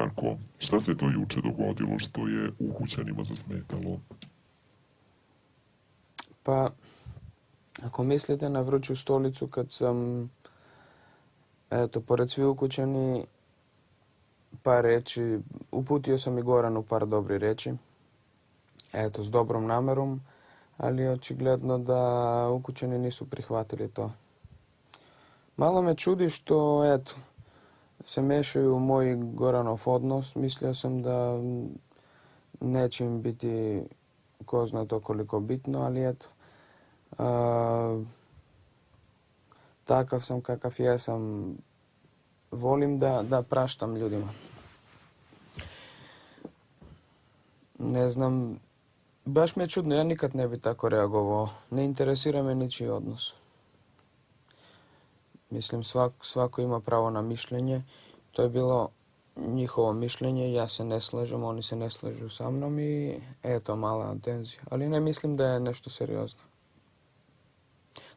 Darko, šta se to juče dogodilo što je ukućanima zasmetalo? Pa, ako mislite na vruću stolicu kad sam, pored svi ukućani, par reći, uputio sam i Goranu par dobri reći, s dobrom namerom, ali očigledno da ukućani nisu prihvatili to. Malo me čudi što, se mešaju u moj Goranov odnos. Mislio sam da neće im biti ko zna to koliko bitno, ali takav sam kakav jesam. Volim da praštam ljudima. Ne znam, baš mi je čudno, ja nikad ne bi tako reagovao. Ne interesira me ničiji odnos. Mislim, svako ima pravo na mišljenje. To je bilo njihovo mišljenje, ja se ne slažem, oni se ne slažu sa mnom i eto, mala tenzija. Ali ne mislim da je nešto seriozno.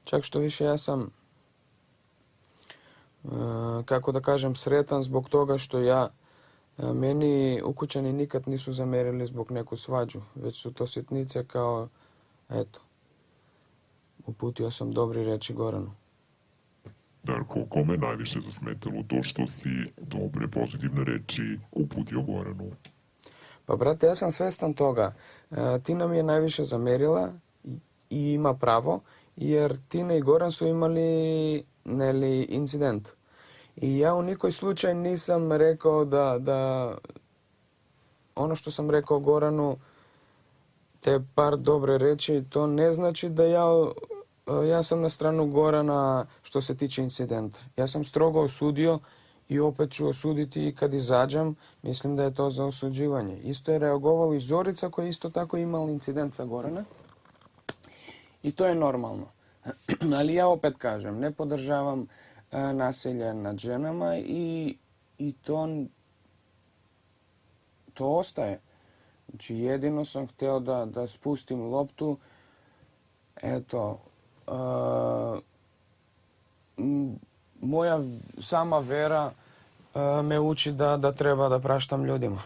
Čak što više, ja sam, kako da kažem, sretan zbog toga što meni ukućani nikad nisu zamerili zbog neku svađu, već su to sitnice kao, uputio sam dobri reči Goranu. Darko, kome najviše zasmetalo to što si dobre, pozitivne reči uputio Goranu? Pa, brate, ja sam svestan toga. Tina mi je najviše zamerila i ima pravo, jer Tina i Goran su imali incident. I ja u nikoj slučaj nisam rekao da ono što sam rekao Goranu, te par dobre reči, to ne znači da ja sam na stranu Gorana što se tiče incidenta. Ja sam strogo osudio i opet ću osuditi i kad izađem. Mislim da je to za osuđivanje. Isto je reagovalo i Zorica koja je isto tako imala incident sa Gorana. I to je normalno. Ali ja opet kažem, ne podržavam nasilje nad ženama i to ostaje. Znači, jedino sam htio da spustim loptu. Moja sama vera me uči da treba da praštam ljudima.